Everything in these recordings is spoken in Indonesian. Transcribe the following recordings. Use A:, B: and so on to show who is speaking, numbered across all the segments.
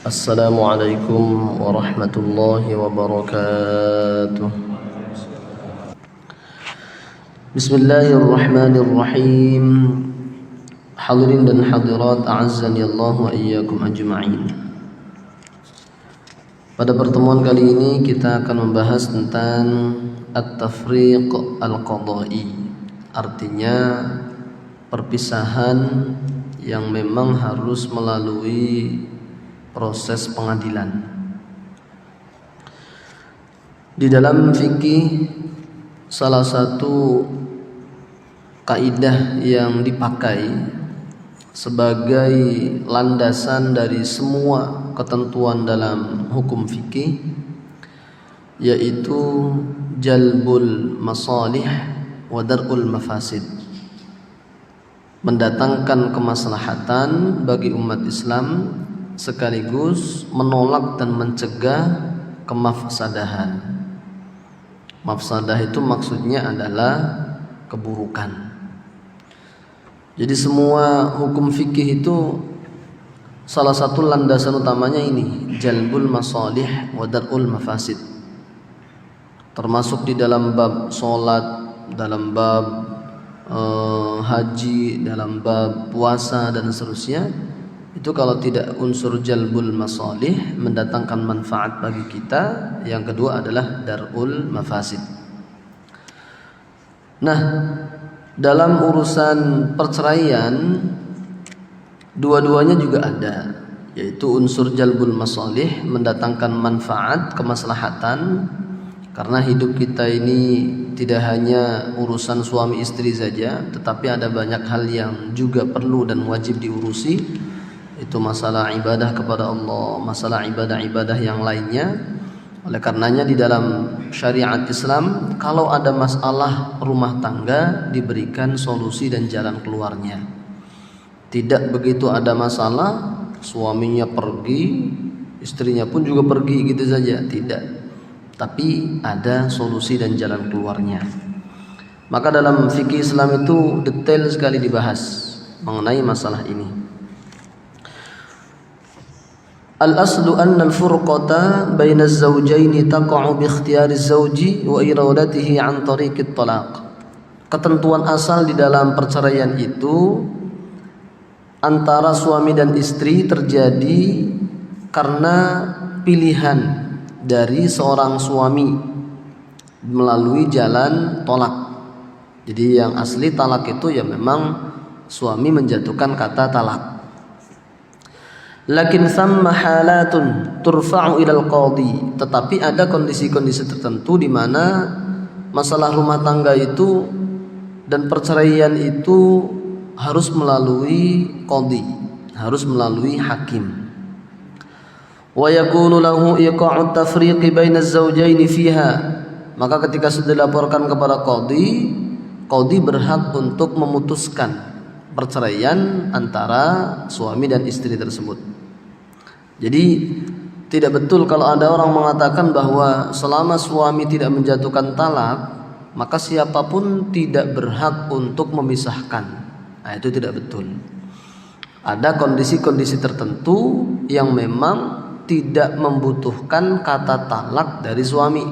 A: Assalamualaikum warahmatullahi wabarakatuh. Bismillahirrahmanirrahim. Hadirin dan hadirat, a'azzani Allah wa iyyakum ajma'in. Pada pertemuan kali ini kita akan membahas tentang at-tafriq al-qadai. Artinya perpisahan yang memang harus melalui proses pengadilan. Di dalam fikih, salah satu kaidah yang dipakai sebagai landasan dari semua ketentuan dalam hukum fikih yaitu jalbul masalih wa dar'ul mafasid, mendatangkan kemaslahatan bagi umat Islam sekaligus menolak dan mencegah kemafsadahan. Mafsadah itu maksudnya adalah keburukan. Jadi semua hukum fikih itu salah satu landasan utamanya ini, jalbul masalih wa dar'ul mafasid. Termasuk di dalam bab sholat, dalam bab haji, dalam bab puasa dan seterusnya. Itu kalau tidak unsur jalbul masalih, mendatangkan manfaat bagi kita. Yang kedua adalah dar'ul mafasid. Nah, dalam urusan perceraian dua-duanya juga ada, yaitu unsur jalbul masalih, mendatangkan manfaat, kemaslahatan. Karena hidup kita ini tidak hanya urusan suami istri saja, tetapi ada banyak hal yang juga perlu dan wajib diurusi. Itu masalah ibadah kepada Allah, masalah ibadah-ibadah yang lainnya. Oleh karenanya di dalam syariat Islam, kalau ada masalah rumah tangga diberikan solusi dan jalan keluarnya. Tidak begitu ada masalah suaminya pergi, istrinya pun juga pergi gitu saja, tidak. Tapi ada solusi dan jalan keluarnya. Maka dalam fikih Islam itu detail sekali dibahas mengenai masalah ini. Al-aslu anna al-furqata baina az-zawjaini taqa'u bi ikhtiyari az-zawji wa iradatihi an tariqit talaq. Ketentuan asal di dalam perceraian itu antara suami dan istri terjadi karena pilihan dari seorang suami melalui jalan tolak. Jadi yang asli talak itu ya memang suami menjatuhkan kata talak. Lakin thamma halatun turfa'u ilal qadhi. Tetapi ada kondisi-kondisi tertentu di mana masalah rumah tangga itu dan perceraian itu harus melalui qadhi, harus melalui hakim. Wa yakunu lahu iqa'ut tafriqi baina az-zawjaini fiha. Maka ketika sudah dilaporkan kepada qadhi, qadhi berhak untuk memutuskan perceraian antara suami dan istri tersebut. Jadi tidak betul kalau ada orang mengatakan bahwa selama suami tidak menjatuhkan talak, maka siapapun tidak berhak untuk memisahkan. Nah, itu tidak betul. Ada kondisi-kondisi tertentu yang memang tidak membutuhkan kata talak dari suami,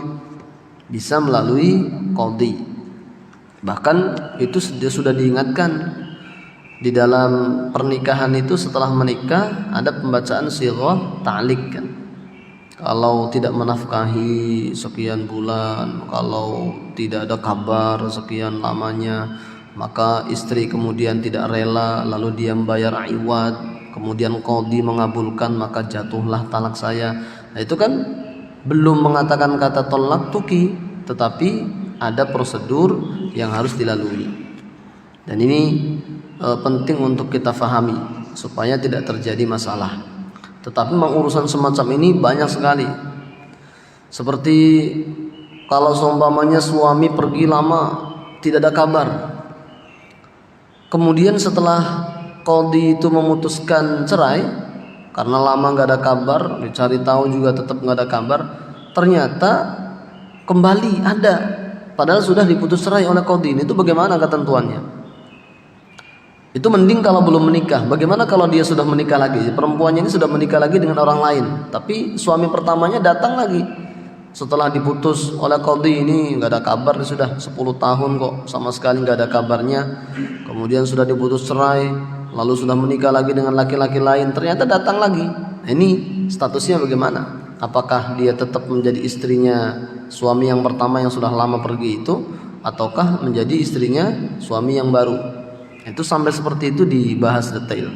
A: bisa melalui qadhi. Bahkan itu sudah diingatkan di dalam pernikahan itu. Setelah menikah ada pembacaan sighah ta'liq kan. Kalau tidak menafkahi sekian bulan, kalau tidak ada kabar sekian lamanya, maka istri kemudian tidak rela, lalu dia membayar iwad, kemudian qadhi mengabulkan, maka jatuhlah talak saya. Nah, itu kan belum mengatakan kata tolak tuki, tetapi ada prosedur yang harus dilalui. Dan ini penting untuk kita fahami supaya tidak terjadi masalah. Tetapi memang urusan semacam ini banyak sekali. Seperti kalau seumpamanya suami pergi lama tidak ada kabar, kemudian setelah qadhi itu memutuskan cerai karena lama nggak ada kabar, dicari tahu juga tetap nggak ada kabar, ternyata kembali ada, padahal sudah diputus cerai oleh qadhi. Itu bagaimana ketentuannya? Itu mending kalau belum menikah. Bagaimana kalau dia sudah menikah lagi? Perempuannya ini sudah menikah lagi dengan orang lain, tapi suami pertamanya datang lagi setelah diputus oleh qadhi. Ini nggak ada kabar, sudah 10 tahun kok sama sekali nggak ada kabarnya. Kemudian sudah diputus cerai, lalu sudah menikah lagi dengan laki-laki lain, ternyata datang lagi. Nah, ini statusnya bagaimana? Apakah dia tetap menjadi istrinya suami yang pertama yang sudah lama pergi itu, ataukah menjadi istrinya suami yang baru? Itu sampai seperti itu dibahas detail.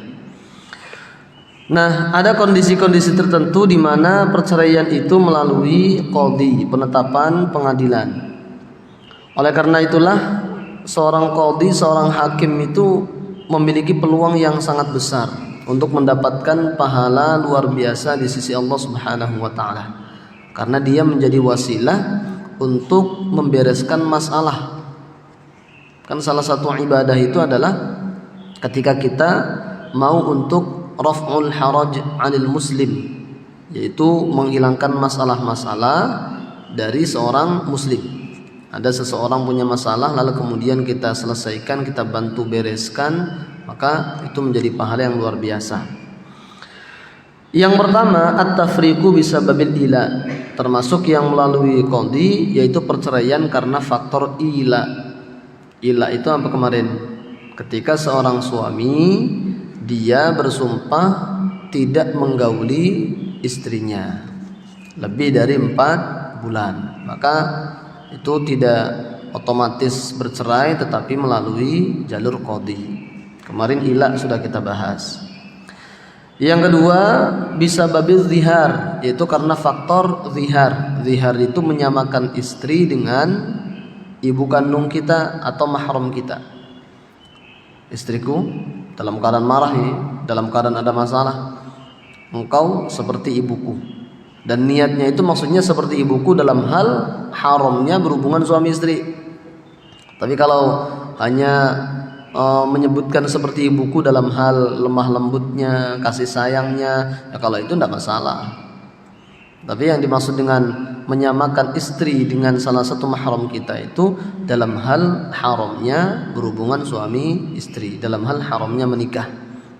A: Nah, ada kondisi-kondisi tertentu di mana perceraian itu melalui qadhi, penetapan pengadilan. Oleh karena itulah seorang qadhi, seorang hakim itu memiliki peluang yang sangat besar untuk mendapatkan pahala luar biasa di sisi Allah Subhanahu wa taala. Karena dia menjadi wasilah untuk membereskan masalah. Kan salah satu ibadah itu adalah ketika kita mau untuk raf'ul haraj 'anil muslim, yaitu menghilangkan masalah-masalah dari seorang muslim. Ada seseorang punya masalah lalu kemudian kita selesaikan, kita bantu bereskan, maka itu menjadi pahala yang luar biasa. Yang pertama, at-tafriqu bisababil ila, termasuk yang melalui qadhi, yaitu perceraian karena faktor ila. Ila itu apa kemarin? Ketika seorang suami dia bersumpah tidak menggauli istrinya lebih dari 4 bulan, maka itu tidak otomatis bercerai tetapi melalui jalur qadhi. Kemarin ila sudah kita bahas. Yang kedua, bisa babil zihar, yaitu karena faktor zihar. Zihar itu menyamakan istri dengan ibu kandung kita atau mahram kita. Istriku dalam keadaan marah ini, dalam keadaan ada masalah, engkau seperti ibuku. Dan niatnya itu maksudnya seperti ibuku dalam hal haramnya berhubungan suami istri. Tapi kalau hanya menyebutkan seperti ibuku dalam hal lemah lembutnya, kasih sayangnya, ya kalau itu tidak masalah. Tapi yang dimaksud dengan menyamakan istri dengan salah satu mahram kita itu dalam hal haramnya berhubungan suami istri, dalam hal haramnya menikah.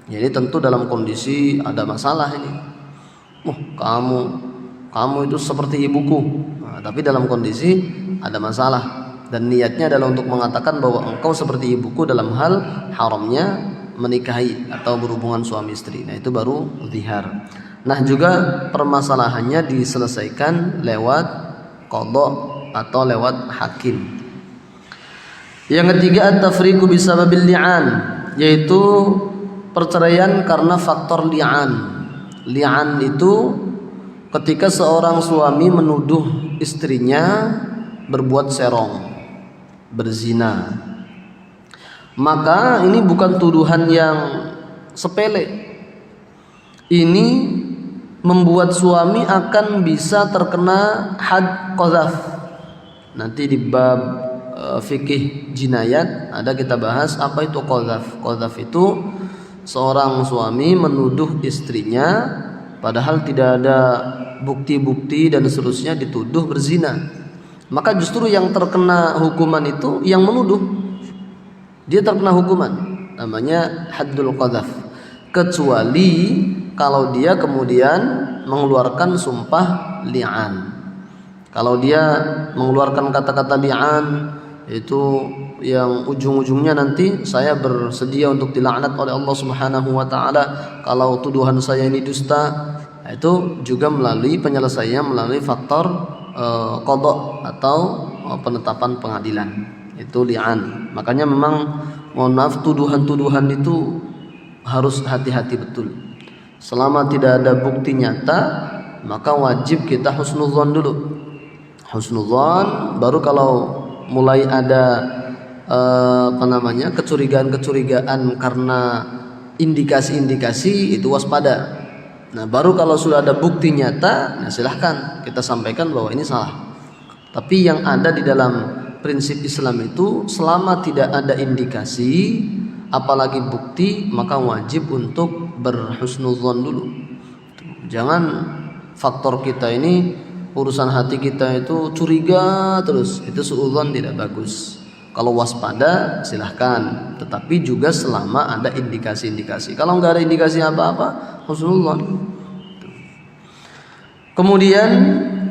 A: Jadi tentu dalam kondisi ada masalah ini. Kamu itu seperti ibuku. Nah, tapi dalam kondisi ada masalah dan niatnya adalah untuk mengatakan bahwa engkau seperti ibuku dalam hal haramnya menikahi atau berhubungan suami istri. Nah, itu baru zihar. Nah, juga permasalahannya diselesaikan lewat qadha atau lewat hakim. Yang ketiga, at-tafriqu bisababil li'an, yaitu perceraian karena faktor li'an. Li'an itu ketika seorang suami menuduh istrinya berbuat serong, berzina. Maka ini bukan tuduhan yang sepele. Ini membuat suami akan bisa terkena had qadzaf. Nanti di bab fikih jinayat ada kita bahas apa itu qadzaf. Qadzaf itu seorang suami menuduh istrinya padahal tidak ada bukti-bukti dan seterusnya, dituduh berzina. Maka justru yang terkena hukuman itu yang menuduh. Dia terkena hukuman namanya haddul qadzaf. Kecuali kalau dia kemudian mengeluarkan sumpah li'an. Kalau dia mengeluarkan kata-kata li'an itu yang ujung-ujungnya nanti saya bersedia untuk dilaknat oleh Allah Subhanahu wa taala kalau tuduhan saya ini dusta, itu juga melalui penyelesaiannya melalui faktor qadha atau penetapan pengadilan. Itu li'an. Makanya memang mohon maaf, tuduhan-tuduhan itu harus hati-hati betul. Selama tidak ada bukti nyata, maka wajib kita husnudzon dulu. Husnudzon, baru kalau mulai ada kecurigaan-kecurigaan karena indikasi-indikasi, itu waspada. Nah, baru kalau sudah ada bukti nyata, nah silahkan kita sampaikan bahwa ini salah. Tapi yang ada di dalam prinsip Islam itu selama tidak ada indikasi apalagi bukti, maka wajib untuk berhusnudzon dulu. Jangan faktor kita ini, urusan hati kita itu curiga terus, itu suudzon tidak bagus. Kalau waspada silahkan, tetapi juga selama ada indikasi-indikasi. Kalau nggak ada indikasi apa-apa, husnuzon. Kemudian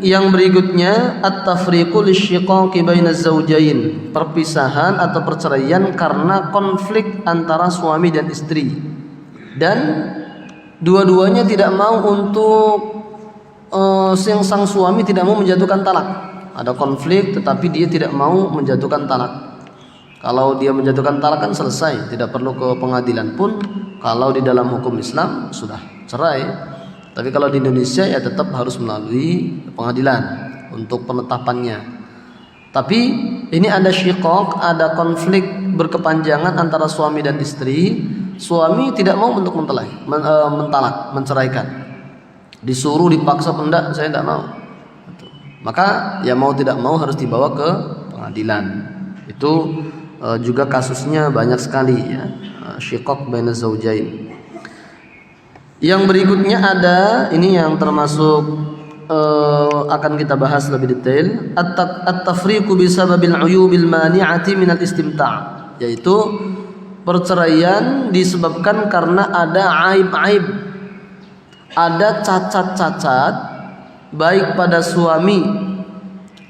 A: yang berikutnya at-tafriqu lisyiqaqi bainaz zawjain, perpisahan atau perceraian karena konflik antara suami dan istri. Dan dua-duanya tidak mau sang suami tidak mau menjatuhkan talak. Ada konflik tetapi dia tidak mau menjatuhkan talak. Kalau dia menjatuhkan talak kan selesai, tidak perlu ke pengadilan pun. Kalau di dalam hukum Islam sudah cerai. Tapi kalau di Indonesia ya tetap harus melalui pengadilan untuk penetapannya. Tapi ini ada syiqaq, ada konflik berkepanjangan antara suami dan istri. Suami tidak mau untuk mentalak, menceraikan. Disuruh, dipaksa, enggak, saya tidak mau. Maka ya mau tidak mau harus dibawa ke pengadilan. Itu juga kasusnya banyak sekali ya, syiqaq bainaz zawjain. Yang berikutnya ada, ini yang termasuk akan kita bahas lebih detail, at-tafriqu bisababil uyubil mani'ati minal istimta', yaitu perceraian disebabkan karena ada aib-aib, ada cacat-cacat baik pada suami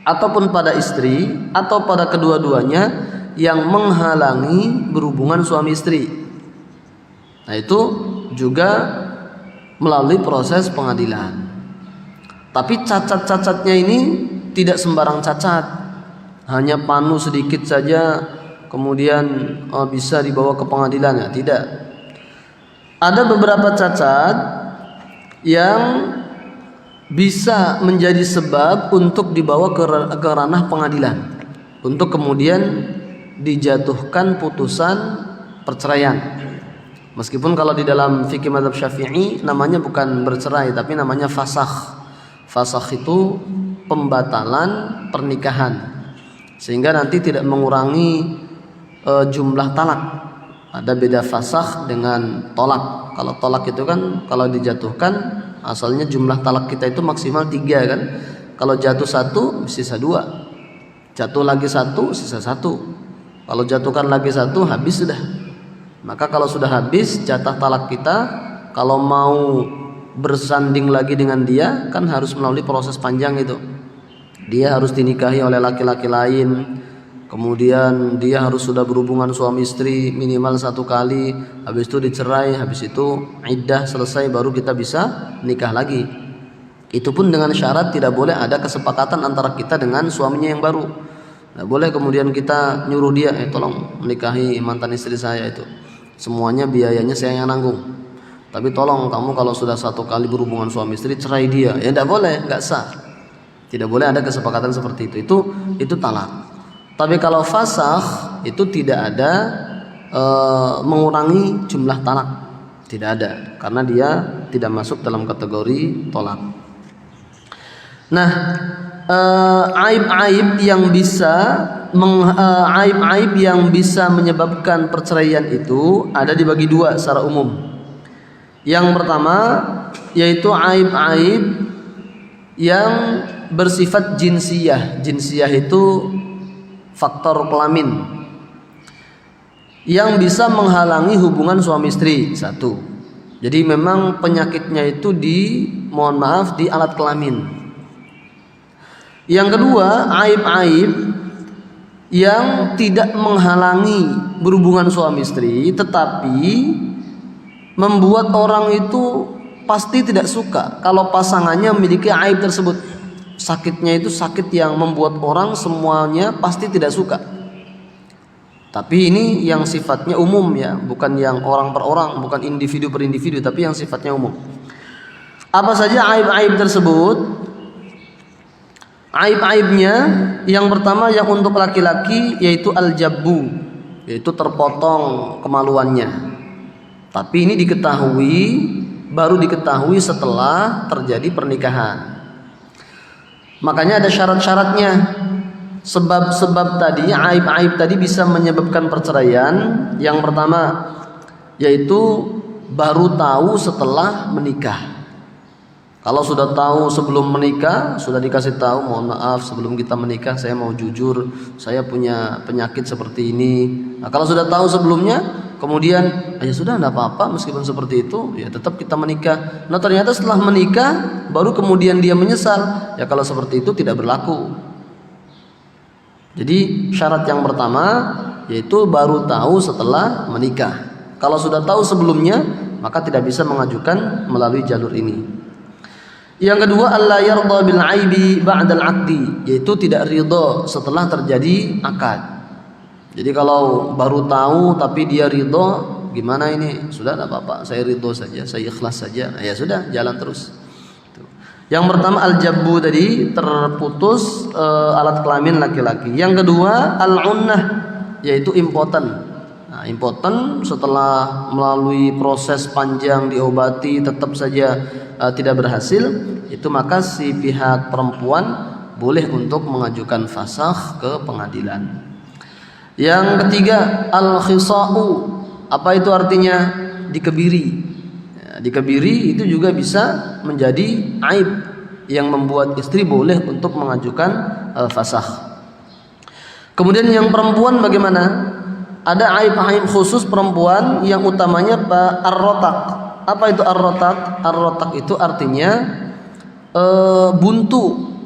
A: ataupun pada istri atau pada kedua-duanya yang menghalangi berhubungan suami istri. Nah itu juga melalui proses pengadilan. Tapi cacat-cacatnya ini tidak sembarang cacat, hanya panu sedikit saja kemudian bisa dibawa ke pengadilan, ya tidak. Ada beberapa cacat yang bisa menjadi sebab untuk dibawa ke ranah pengadilan, untuk kemudian dijatuhkan putusan perceraian. Meskipun kalau di dalam fikih mazhab Syafi'i namanya bukan bercerai tapi namanya fasakh. Fasakh itu pembatalan pernikahan, sehingga nanti tidak mengurangi jumlah talak. Ada beda fasakh dengan tolak. Kalau tolak itu kan kalau dijatuhkan asalnya jumlah talak kita itu maksimal 3 kan. Kalau jatuh 1 sisa 2, jatuh lagi 1 sisa 1. Kalau jatuhkan lagi 1 habis sudah. Maka kalau sudah habis jatah talak kita, kalau mau bersanding lagi dengan dia kan harus melalui proses panjang itu. Dia harus dinikahi oleh laki-laki lain, kemudian dia harus sudah berhubungan suami istri minimal 1 kali, habis itu dicerai, habis itu iddah selesai baru kita bisa nikah lagi. Itu pun dengan syarat tidak boleh ada kesepakatan antara kita dengan suaminya yang baru. Nah, boleh kemudian kita nyuruh dia, tolong menikahi mantan istri saya itu, semuanya biayanya saya yang nanggung. Tapi tolong kamu kalau sudah 1 kali berhubungan suami istri cerai dia, ya tidak boleh, nggak sah. Tidak boleh ada kesepakatan seperti itu. Itu talak. Tapi kalau fasakh itu tidak ada mengurangi jumlah talak, tidak ada, karena dia tidak masuk dalam kategori tolak. Nah, aib-aib yang bisa menyebabkan perceraian itu ada dibagi 2 secara umum. Yang pertama yaitu aib-aib yang bersifat jinsiyah. Jinsiyah itu faktor kelamin yang bisa menghalangi hubungan suami istri. 1. Jadi memang penyakitnya itu di alat kelamin. Yang kedua, aib-aib yang tidak menghalangi berhubungan suami istri tetapi membuat orang itu pasti tidak suka kalau pasangannya memiliki aib tersebut. Sakitnya itu sakit yang membuat orang semuanya pasti tidak suka. Tapi ini yang sifatnya umum ya, bukan yang orang per orang, bukan individu per individu, tapi yang sifatnya umum. Apa saja aib-aib tersebut? Aib-aibnya yang pertama yang untuk laki-laki yaitu al-jabbu, yaitu terpotong kemaluannya. Tapi ini baru diketahui setelah terjadi pernikahan. Makanya ada syarat-syaratnya. Sebab-sebab tadi, aib-aib tadi bisa menyebabkan perceraian. Yang pertama yaitu baru tahu setelah menikah. Kalau sudah tahu sebelum menikah, sudah dikasih tahu, mohon maaf sebelum kita menikah saya mau jujur, saya punya penyakit seperti ini. Nah, kalau sudah tahu sebelumnya, kemudian ya sudah tidak apa-apa meskipun seperti itu, ya tetap kita menikah. Nah ternyata setelah menikah baru kemudian dia menyesal, ya kalau seperti itu tidak berlaku. Jadi syarat yang pertama yaitu baru tahu setelah menikah. Kalau sudah tahu sebelumnya, maka tidak bisa mengajukan melalui jalur ini. Yang kedua, alla yarda bil aibi ba'dal aqdi, yaitu tidak ridho setelah terjadi akad. Jadi kalau baru tahu tapi dia ridho, gimana ini? Sudah tidak apa-apa, saya ridho saja, saya ikhlas saja. Ya sudah, jalan terus. Yang pertama al-jabbu tadi, terputus alat kelamin laki-laki. Yang kedua al-unnah, yaitu impoten. Nah, impoten setelah melalui proses panjang diobati tetap saja tidak berhasil, itu maka si pihak perempuan boleh untuk mengajukan fasakh ke pengadilan. Yang ketiga al-khisa'u, apa itu artinya? Dikebiri. Ya, dikebiri itu juga bisa menjadi aib yang membuat istri boleh untuk mengajukan fasakh. Kemudian yang perempuan bagaimana? Ada aib-aib khusus perempuan yang utamanya ar-rotak. Apa itu ar-rotak? Ar-rotak itu artinya buntu.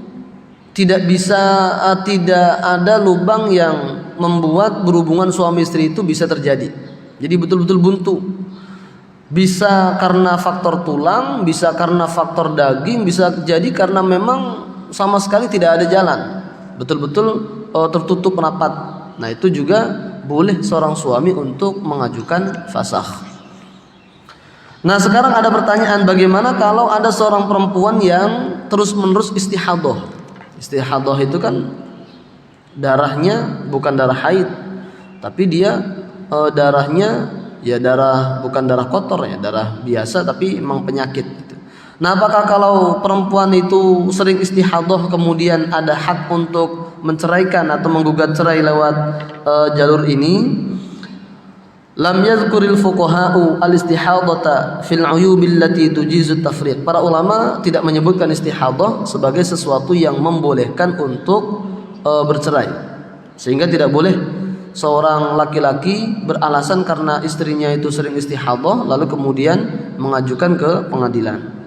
A: Tidak bisa tidak ada lubang yang membuat berhubungan suami istri itu bisa terjadi. Jadi betul-betul buntu. Bisa karena faktor tulang, bisa karena faktor daging, bisa jadi karena memang sama sekali tidak ada jalan. Betul-betul tertutup rapat. Nah, itu juga boleh seorang suami untuk mengajukan fasakh. Nah, sekarang ada pertanyaan, bagaimana kalau ada seorang perempuan yang terus-menerus istihadah? Istihadah itu kan darahnya bukan darah haid, tapi dia darahnya ya darah, bukan darah kotor ya, darah biasa tapi memang penyakit gitu. Nah, apakah kalau perempuan itu sering istihadah kemudian ada hak untuk menceraikan atau menggugat cerai lewat jalur ini? Lam yadhkuril fuqaha'u al-istihadata fil 'uyubil lati tujizu tafriq. Para ulama tidak menyebutkan istihadah sebagai sesuatu yang membolehkan untuk bercerai. Sehingga tidak boleh seorang laki-laki beralasan karena istrinya itu sering istihadah lalu kemudian mengajukan ke pengadilan.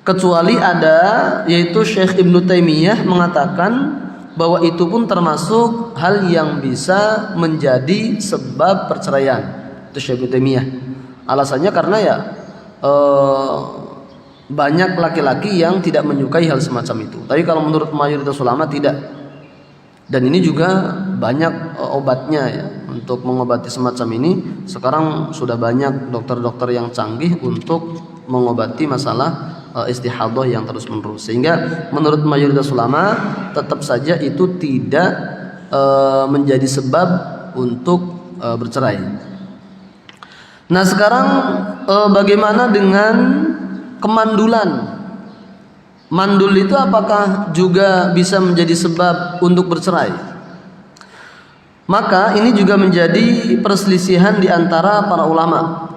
A: Kecuali ada, yaitu Syekh Ibnu Taimiyah mengatakan bahwa itu pun termasuk hal yang bisa menjadi sebab perceraian. Itu Syekh Ibnu Taimiyah. Alasannya karena ya banyak laki-laki yang tidak menyukai hal semacam itu. Tapi kalau menurut mayoritas ulama tidak. Dan ini juga banyak obatnya ya. Untuk mengobati semacam ini sekarang sudah banyak dokter-dokter yang canggih untuk mengobati masalah istihadah yang terus-menerus. Sehingga menurut mayoritas ulama tetap saja itu tidak menjadi sebab untuk bercerai. Nah, sekarang bagaimana dengan kemandulan? Mandul itu apakah juga bisa menjadi sebab untuk bercerai? Maka ini juga menjadi perselisihan di antara para ulama.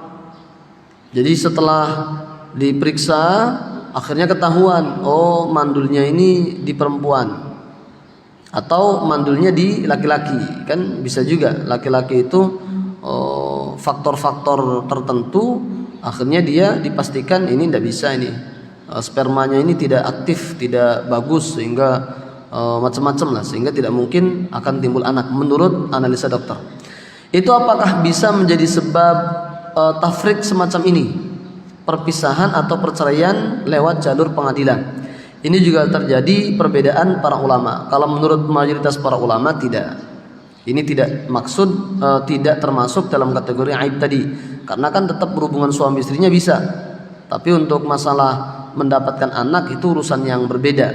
A: Jadi setelah diperiksa akhirnya ketahuan, oh mandulnya ini di perempuan atau mandulnya di laki-laki. Kan bisa juga laki-laki itu faktor-faktor tertentu akhirnya dia dipastikan ini tidak bisa, ini spermanya ini tidak aktif, tidak bagus, sehingga macam-macam lah, sehingga tidak mungkin akan timbul anak menurut analisa dokter. Itu apakah bisa menjadi sebab tafrik semacam ini, perpisahan atau perceraian lewat jalur pengadilan? Ini juga terjadi perbedaan para ulama. Kalau menurut mayoritas para ulama tidak. Ini tidak maksud tidak termasuk dalam kategori aib tadi, karena kan tetap berhubungan suami istrinya bisa. Tapi untuk masalah mendapatkan anak itu urusan yang berbeda.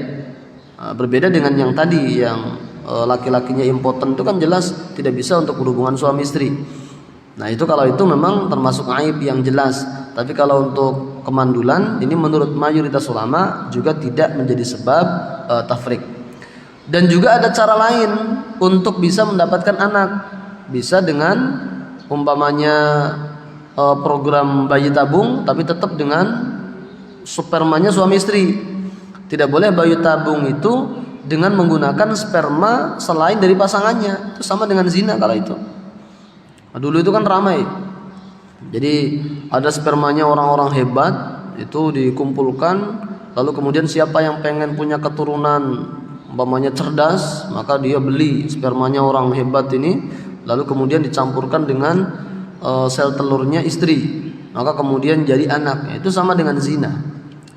A: Berbeda dengan yang tadi yang laki-lakinya impoten itu kan jelas tidak bisa untuk berhubungan suami istri. Nah, itu kalau itu memang termasuk aib yang jelas. Tapi kalau untuk kemandulan ini menurut mayoritas ulama juga tidak menjadi sebab tafrik. Dan juga ada cara lain untuk bisa mendapatkan anak. Bisa dengan umpamanya program bayi tabung, tapi tetap dengan spermanya suami istri. Tidak boleh bayi tabung itu dengan menggunakan sperma selain dari pasangannya. Itu sama dengan zina kalau itu. Nah, dulu itu kan ramai. Jadi ada spermanya orang-orang hebat itu dikumpulkan, lalu kemudian siapa yang pengen punya keturunan umpamanya cerdas, maka dia beli spermanya orang hebat ini, lalu kemudian dicampurkan dengan sel telurnya istri, maka kemudian jadi anak. Itu sama dengan zina.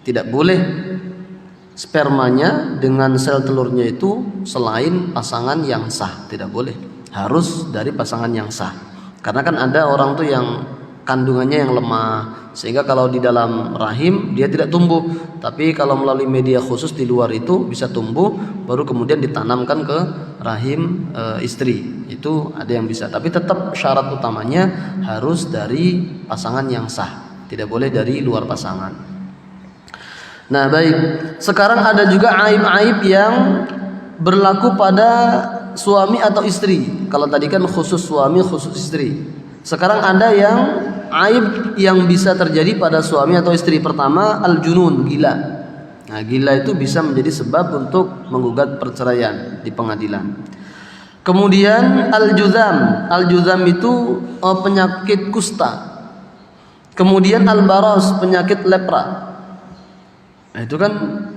A: Tidak boleh spermanya dengan sel telurnya itu selain pasangan yang sah, tidak boleh. Harus dari pasangan yang sah. Karena kan ada orang tuh yang kandungannya yang lemah, sehingga kalau di dalam rahim dia tidak tumbuh, tapi kalau melalui media khusus di luar itu bisa tumbuh, baru kemudian ditanamkan ke rahim istri. Itu ada yang bisa, tapi tetap syarat utamanya harus dari pasangan yang sah, tidak boleh dari luar pasangan. Nah baik, sekarang ada juga aib-aib yang berlaku pada suami atau istri. Kalau tadi kan khusus suami, khusus istri. Sekarang ada yang aib yang bisa terjadi pada suami atau istri. Pertama, al-junun, gila. Nah, gila itu bisa menjadi sebab untuk menggugat perceraian di pengadilan. Kemudian al-juzam. Al-juzam itu penyakit kusta. Kemudian al-baras, penyakit lepra. Nah, itu kan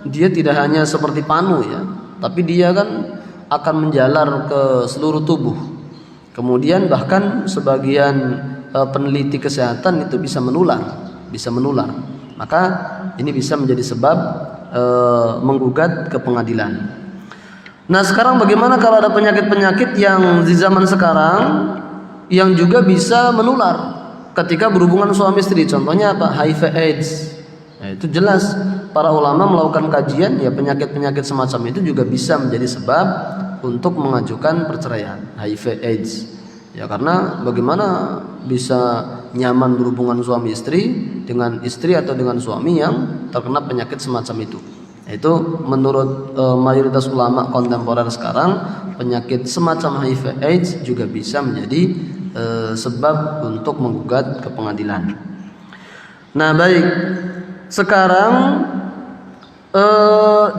A: dia tidak hanya seperti panu ya, tapi dia kan akan menjalar ke seluruh tubuh. Kemudian bahkan sebagian peneliti kesehatan itu bisa menular. Maka ini bisa menjadi sebab menggugat ke pengadilan. Nah, sekarang bagaimana kalau ada penyakit-penyakit yang di zaman sekarang yang juga bisa menular ketika berhubungan suami istri? Contohnya apa? HIV/AIDS. Nah, itu jelas para ulama melakukan kajian, ya penyakit-penyakit semacam itu juga bisa menjadi sebab untuk mengajukan perceraian. HIV/AIDS. Ya karena bagaimana bisa nyaman berhubungan suami istri dengan istri atau dengan suami yang terkena penyakit semacam itu. Itu menurut mayoritas ulama kontemporer sekarang, penyakit semacam HIV/AIDS juga bisa menjadi sebab untuk menggugat ke pengadilan. Nah baik, sekarang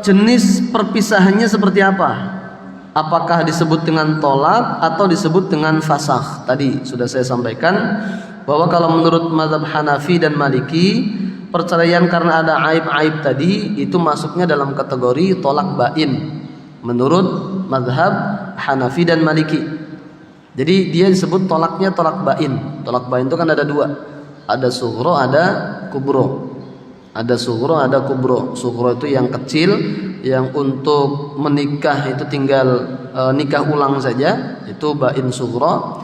A: jenis perpisahannya seperti apa? Apakah disebut dengan tolak atau disebut dengan fasakh? Tadi sudah saya sampaikan bahwa kalau menurut mazhab Hanafi dan Maliki, perceraian karena ada aib-aib tadi itu masuknya dalam kategori tolak bain menurut mazhab Hanafi dan Maliki. Jadi dia disebut tolaknya tolak bain. Tolak bain itu kan ada dua, ada sughra, ada kubro. Ada sughra, ada kubro. Sughra itu yang kecil, yang untuk menikah itu tinggal nikah ulang saja, itu bain sughra.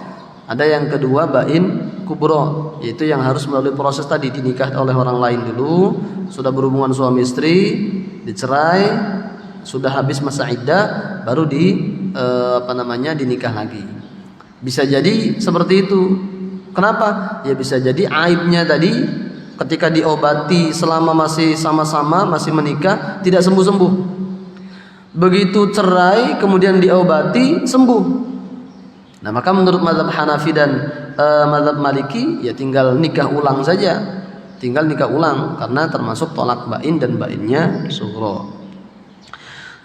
A: Ada yang kedua bain kubro, yaitu yang harus melalui proses tadi, dinikah oleh orang lain dulu, sudah berhubungan suami istri, dicerai, sudah habis masa iddah, baru dinikah lagi. Bisa jadi seperti itu. Kenapa? Ya bisa jadi aibnya tadi ketika diobati selama masih sama-sama, masih menikah, tidak sembuh-sembuh. Begitu cerai kemudian diobati, sembuh. Nah maka menurut mazhab Hanafi dan mazhab Maliki, ya tinggal nikah ulang saja. Tinggal nikah ulang karena termasuk tolak bain dan bainnya sughra.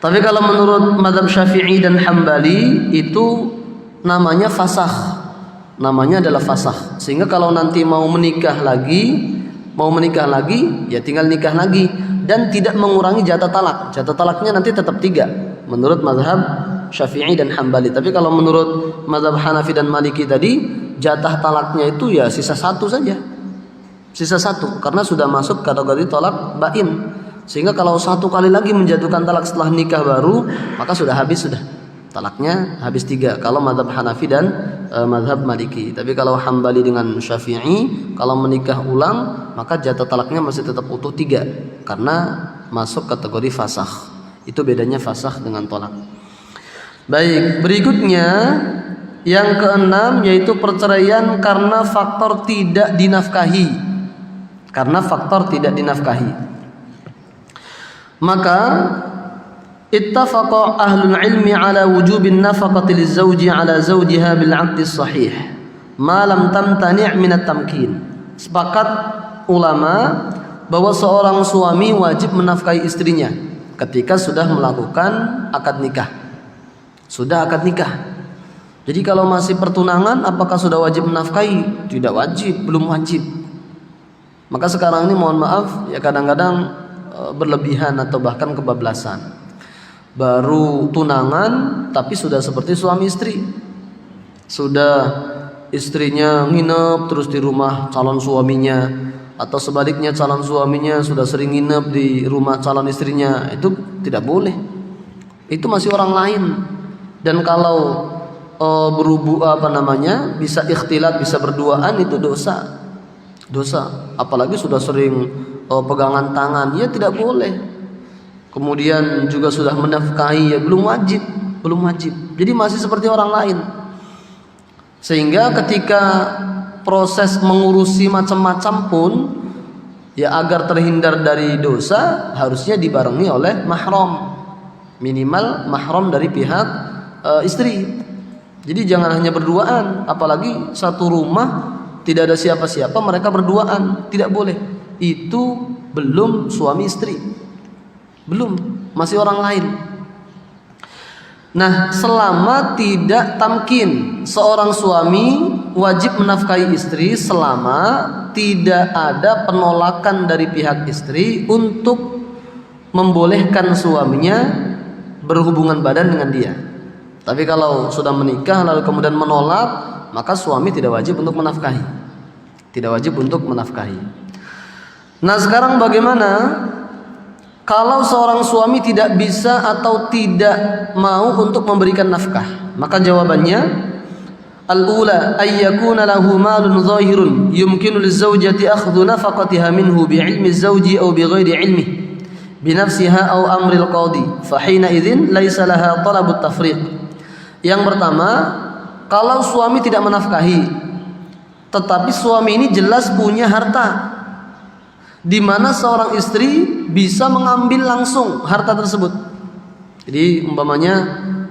A: Tapi kalau menurut mazhab Syafi'i dan Hambali itu namanya fasakh. Namanya adalah fasakh. Sehingga kalau nanti mau menikah lagi, ya tinggal nikah lagi dan tidak mengurangi jatah talak. Jatah talaknya nanti tetap 3 menurut mazhab Syafi'i dan Hambali. Tapi kalau menurut mazhab Hanafi dan Maliki tadi, jatah talaknya itu ya sisa 1 saja. Sisa 1 karena sudah masuk kategori tolak bain. Sehingga kalau 1 kali lagi menjatuhkan talak setelah nikah baru, maka sudah habis, sudah. Talaknya habis 3 kalau mazhab Hanafi dan mazhab Maliki. Tapi kalau Hambali dengan Syafi'i, kalau menikah ulang maka jatah talaknya masih tetap utuh 3 karena masuk kategori fasakh. Itu bedanya fasakh dengan tolak. Baik, berikutnya yang keenam yaitu perceraian karena faktor tidak dinafkahi. Karena faktor tidak dinafkahi. Maka ittafaqa ahlul ilmi ala wujubin nafaqati lizawji ala zawjiha bil 'aqdi sahih ma lam tamtani' min at-tamkin. Sepakat ulama bahwa seorang suami wajib menafkahi istrinya ketika sudah melakukan akad nikah. Sudah akad nikah. Jadi kalau masih pertunangan, apakah sudah wajib menafkahi? Tidak wajib, belum wajib. Maka sekarang ini mohon maaf ya, kadang-kadang berlebihan atau bahkan kebablasan. Baru tunangan tapi sudah seperti suami istri. Sudah istrinya nginep terus di rumah calon suaminya, atau sebaliknya calon suaminya sudah sering nginep di rumah calon istrinya. Itu tidak boleh. Itu masih orang lain. Dan kalau bisa ikhtilat, bisa berduaan, itu dosa. Apalagi sudah sering pegangan tangan, ya tidak boleh. Kemudian juga sudah menafkahi, ya belum wajib. Jadi masih seperti orang lain. Sehingga ketika proses mengurusi macam-macam pun, ya agar terhindar dari dosa, harusnya dibarengi oleh mahram. Minimal mahram dari pihak istri. Jadi jangan hanya berduaan, apalagi satu rumah tidak ada siapa-siapa, mereka berduaan, tidak boleh. Itu belum suami istri, belum, masih orang lain. Nah, selama tidak tamkin, seorang suami wajib menafkahi istri selama tidak ada penolakan dari pihak istri untuk membolehkan suaminya berhubungan badan dengan dia. Tapi kalau sudah menikah lalu kemudian menolak, maka suami tidak wajib untuk menafkahi. Nah, sekarang bagaimana kalau seorang suami tidak bisa atau tidak mau untuk memberikan nafkah? Maka jawabannya, al-ula ay yakuna lahu malun zahirun yumkinu liz-zawjati akhdhu nafaqatiha minhu bi'ilmi az-zawji aw bighairi ilmihi binafsiha aw amril qadi fa hina idzin laisa laha talabut tafriq. Yang pertama, kalau suami tidak menafkahi, tetapi suami ini jelas punya harta, di mana seorang istri bisa mengambil langsung harta tersebut. Jadi umpamanya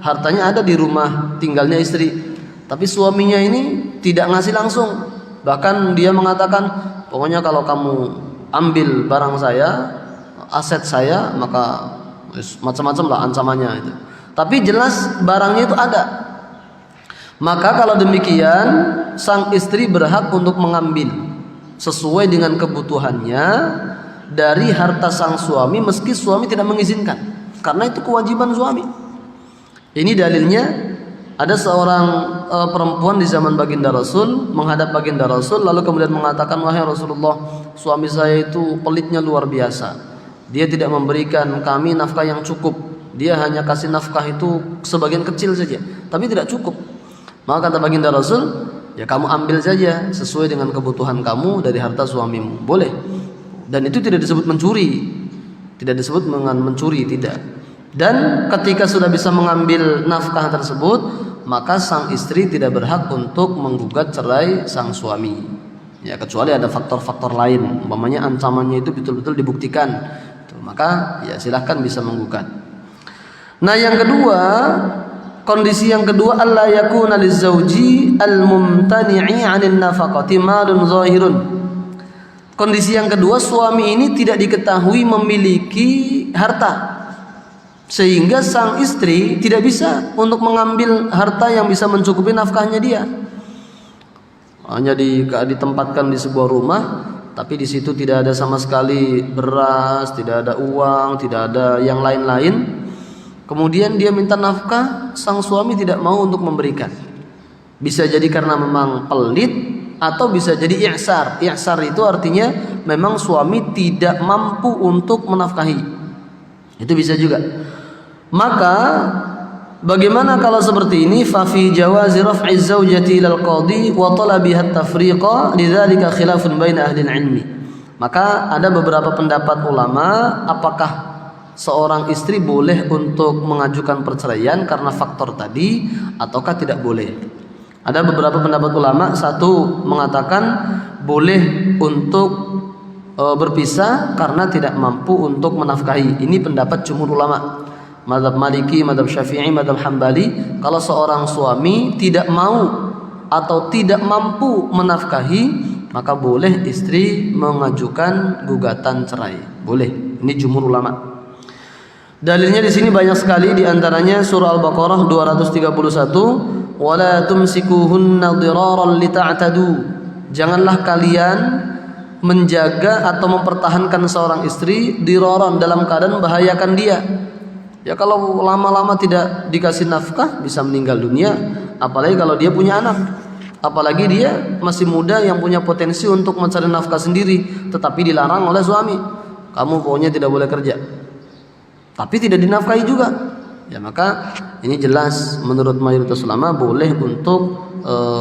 A: hartanya ada di rumah tinggalnya istri, tapi suaminya ini tidak ngasih langsung. Bahkan dia mengatakan, pokoknya kalau kamu ambil barang saya, aset saya, maka macam-macam lah ancamannya itu. Tapi jelas barangnya itu ada. Maka kalau demikian, sang istri berhak untuk mengambil sesuai dengan kebutuhannya dari harta sang suami meski suami tidak mengizinkan. Karena itu kewajiban suami. Ini dalilnya, ada seorang perempuan di zaman baginda Rasul menghadap baginda Rasul lalu kemudian mengatakan, wahai Rasulullah, suami saya itu pelitnya luar biasa. Dia tidak memberikan kami nafkah yang cukup. Dia hanya kasih nafkah itu sebagian kecil saja, tapi tidak cukup. Maka kata baginda Rasul, ya kamu ambil saja sesuai dengan kebutuhan kamu dari harta suamimu, boleh. Dan itu tidak disebut mencuri, tidak disebut dengan mencuri, tidak. Dan ketika sudah bisa mengambil nafkah tersebut, maka sang istri tidak berhak untuk menggugat cerai sang suami. Ya, kecuali ada faktor-faktor lain, umpamanya ancamannya itu betul-betul dibuktikan, maka ya silahkan bisa menggugat. Nah, yang kedua, kondisi yang kedua, alla yakuna lizauji al-mumtani'i 'anil nafaqati malun zahirun. Kondisi yang kedua, suami ini tidak diketahui memiliki harta, sehingga sang istri tidak bisa untuk mengambil harta yang bisa mencukupi nafkahnya dia. Hanya ditempatkan di sebuah rumah, tapi di situ tidak ada sama sekali beras, tidak ada uang, tidak ada yang lain-lain. Kemudian dia minta nafkah, sang suami tidak mau untuk memberikan. Bisa jadi karena memang pelit, atau bisa jadi i'sar. I'sar itu artinya memang suami tidak mampu untuk menafkahi. Itu bisa juga. Maka bagaimana kalau seperti ini? Fa fi jawazi raf'i zaujati ilal qadi wa talabiha at-tafriqa lidzalika khilafun baina ahli ilmi. Maka ada beberapa pendapat ulama, apakah seorang istri boleh untuk mengajukan perceraian karena faktor tadi ataukah tidak boleh. Ada beberapa pendapat ulama, satu mengatakan boleh untuk berpisah karena tidak mampu untuk menafkahi. Ini pendapat jumhur ulama, mazhab Maliki, mazhab Syafi'i, mazhab Hambali. Kalau seorang suami tidak mau atau tidak mampu menafkahi, maka boleh istri mengajukan gugatan cerai. Boleh. Ini jumhur ulama. Dalilnya di sini banyak sekali, di antaranya surah Al-Baqarah 231, wala tumsikuhunna dhiraran lita'tadu. Janganlah kalian menjaga atau mempertahankan seorang istri dhiraran, dalam keadaan membahayakan dia. Ya kalau lama-lama tidak dikasih nafkah bisa meninggal dunia, apalagi kalau dia punya anak. Apalagi dia masih muda yang punya potensi untuk mencari nafkah sendiri, tetapi dilarang oleh suami. Kamu pokoknya tidak boleh kerja. Tapi tidak dinafkahi juga. Ya maka ini jelas menurut mayoritas ulama boleh untuk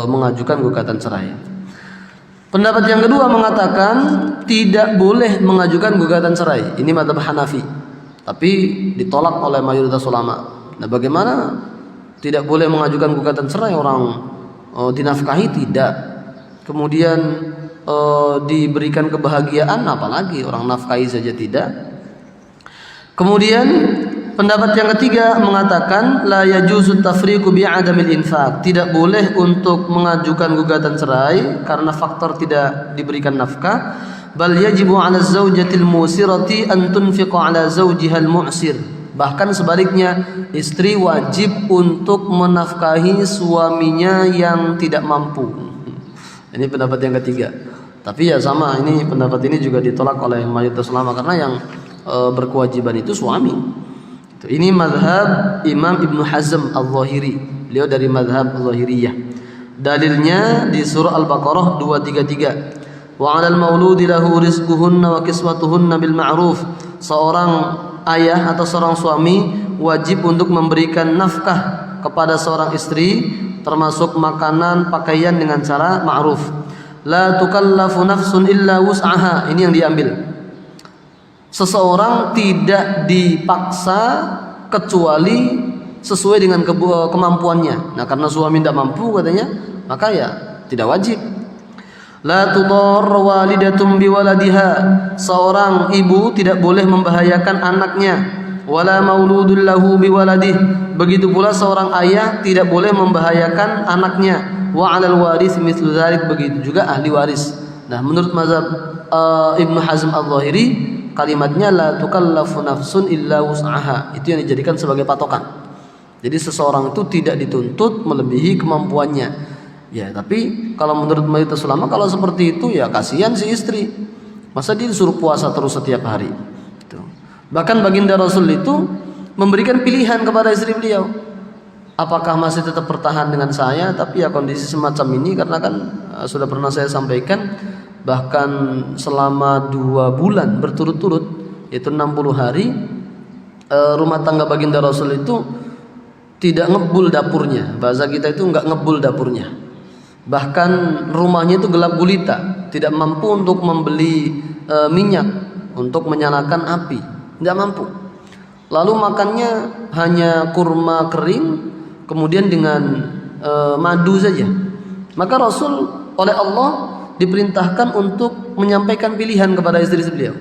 A: mengajukan gugatan cerai. Pendapat yang kedua mengatakan tidak boleh mengajukan gugatan cerai. Ini mazhab Hanafi. Tapi ditolak oleh mayoritas ulama. Nah, bagaimana tidak boleh mengajukan gugatan cerai? Orang dinafkahi tidak. Kemudian diberikan kebahagiaan, apalagi orang nafkahi saja tidak. Kemudian pendapat yang ketiga mengatakan la yajuzu tafriqu bi'adamil infaq. Tidak boleh untuk mengajukan gugatan cerai karena faktor tidak diberikan nafkah. Bal yajibu 'ala zaujatil musirati an tunfiqa 'ala zaujihal mu'sir. Bahkan sebaliknya, istri wajib untuk menafkahi suaminya yang tidak mampu. Ini pendapat yang ketiga. Tapi ya sama, ini pendapat ini juga ditolak oleh mayoritas ulama karena yang berkewajiban itu suami. Ini mazhab Imam Ibnu Hazm Al-Zahiri. Beliau dari mazhab Zahiriyah. Dalilnya di surah Al-Baqarah 233. Wa 'alal mauludi lahu rizquhunna wa kiswatuhunna bil ma'ruf. Seorang ayah atau seorang suami wajib untuk memberikan nafkah kepada seorang istri, termasuk makanan, pakaian dengan cara ma'ruf. La tukallafu nafsun illa wus'aha. Ini yang diambil. Seseorang tidak dipaksa kecuali sesuai dengan kemampuannya. Nah, karena suami tidak mampu katanya, maka ya tidak wajib. La tudar walidatum biwaladiha. Seorang ibu tidak boleh membahayakan anaknya. Wala mauludul lahu biwaladih. Begitu pula seorang ayah tidak boleh membahayakan anaknya. Wa 'alal waris mithlu dzalik. Begitu juga ahli waris. Nah, menurut mazhab Ibnu Hazm Al-Zahiri, kalimatnya la tukallafu nafsun illa wus'aha. Itu yang dijadikan sebagai patokan. Jadi seseorang itu tidak dituntut melebihi kemampuannya. Ya, tapi kalau menurut mayoritas ulama kalau seperti itu ya kasihan si istri. Masa dia disuruh puasa terus setiap hari? Gitu. Bahkan baginda Rasul itu memberikan pilihan kepada istri beliau. Apakah masih tetap bertahan dengan saya? Tapi ya kondisi semacam ini karena kan sudah pernah saya sampaikan, bahkan selama 2 bulan berturut-turut, yaitu 60 hari, rumah tangga baginda Rasul itu tidak ngebul dapurnya. Bahasa kita itu enggak ngebul dapurnya. Bahkan rumahnya itu gelap gulita, tidak mampu untuk membeli minyak untuk menyalakan api, tidak mampu. Lalu makannya hanya kurma kering, kemudian dengan madu saja. Maka Rasul oleh Allah diperintahkan untuk menyampaikan pilihan kepada istri beliau.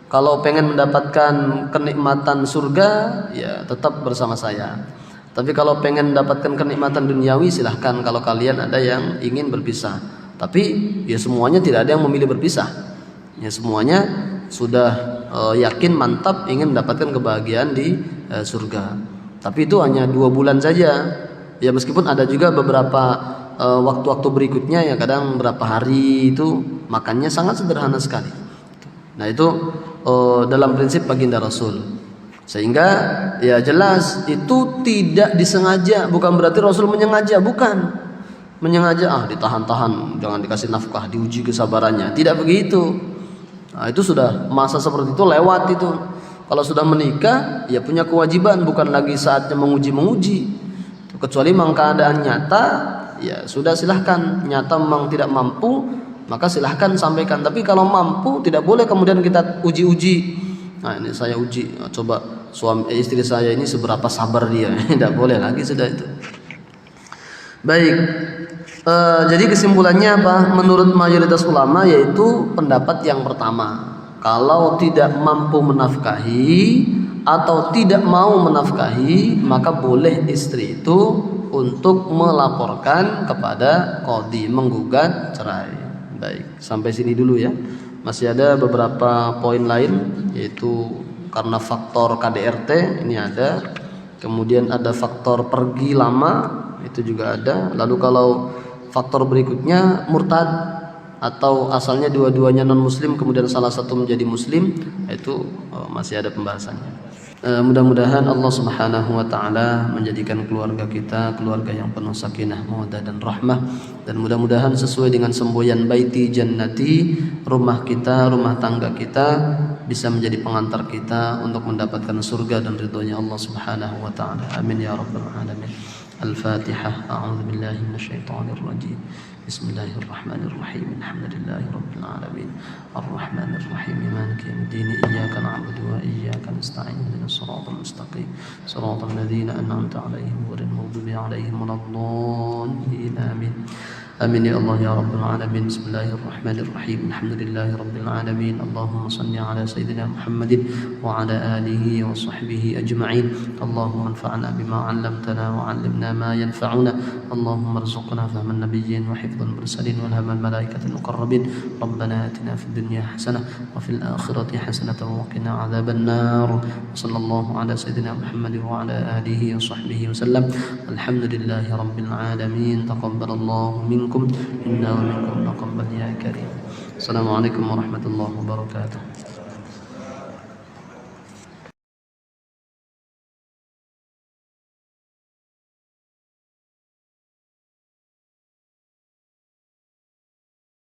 A: Kalau pengen mendapatkan kenikmatan surga, ya tetap bersama saya. Tapi kalau pengen mendapatkan kenikmatan duniawi, silahkan. Kalau kalian ada yang ingin berpisah. Tapi ya semuanya tidak ada yang memilih berpisah. Ya semuanya sudah yakin mantap ingin mendapatkan kebahagiaan di surga. Tapi itu hanya 2 bulan saja. Ya meskipun ada juga beberapa waktu-waktu berikutnya ya kadang berapa hari itu makannya sangat sederhana sekali. Nah itu dalam prinsip baginda Rasul. Sehingga ya jelas itu tidak disengaja, bukan berarti Rasul menyengaja, bukan. Menyengaja ditahan-tahan, jangan dikasih nafkah, diuji kesabarannya. Tidak begitu. Nah, itu sudah masa seperti itu lewat itu. Kalau sudah menikah ya punya kewajiban, bukan lagi saatnya menguji-menguji. Kecuali memang keadaan nyata, ya sudah silahkan. Nyata memang tidak mampu, maka silahkan sampaikan. Tapi kalau mampu tidak boleh kemudian kita uji-uji. Nah ini saya uji, coba istri saya ini seberapa sabar dia. Tidak boleh lagi sudah itu. Baik, jadi kesimpulannya apa? Menurut mayoritas ulama yaitu pendapat yang pertama. Kalau tidak mampu menafkahi atau tidak mau menafkahi, maka boleh istri itu untuk melaporkan kepada qadhi, menggugat cerai. Baik, sampai sini dulu ya. Masih ada beberapa poin lain, yaitu karena faktor KDRT ini ada, kemudian ada faktor pergi lama itu juga ada. Lalu kalau faktor berikutnya murtad atau asalnya dua-duanya non muslim kemudian salah satu menjadi muslim, itu masih ada pembahasannya. Mudah-mudahan Allah Subhanahu wa taala menjadikan keluarga kita keluarga yang penuh sakinah, mawaddah dan rahmah, dan mudah-mudahan sesuai dengan semboyan baiti jannati, rumah kita, rumah tangga kita bisa menjadi pengantar kita untuk mendapatkan surga dan ridhonya Allah Subhanahu wa taala. Amin ya rabbal alamin. Al-Fatihah. A'udzu billahi minasyaitonir rajim. Bismillahirrahmanirrahim. Alhamdulillahi rabbil alamin. Arrahmanir rahim. Maliki yaumiddin. Iyyaka na'budu wa iyyaka nasta'in. Ihdinas siratal mustaqim. Siratal ladzina an'amta 'alaihim ghairil maghdubi 'alaihim waladdallin. Amin. Amin ya Allah ya rabbal alamin. Bismillahirrahmanirrahim. Alhamdulillahi rabbil alamin. Allahumma salli ala sayyidina Muhammadin wa ala alihi wa sahbihi ajma'in. Allahumma anfa'na bima 'allamtana wa 'allimna ma yanfa'una. Allahumma arzuqna fahman nabiyyin wa hifdhal mursalin wa ilhamal malaikatil muqarrabin. Rabbana atina fid dunya hasanah wa fil akhirati hasanah wa qina 'adzaban nar. Sallallahu ala sayyidina Muhammadin wa ala alihi wa sahbihi wasallam. Alhamdulillahi rabbil alamin. Taqabbalallahu minkum إنا ومنكم تقبل يا كريم. السلام عليكم ورحمة الله وبركاته.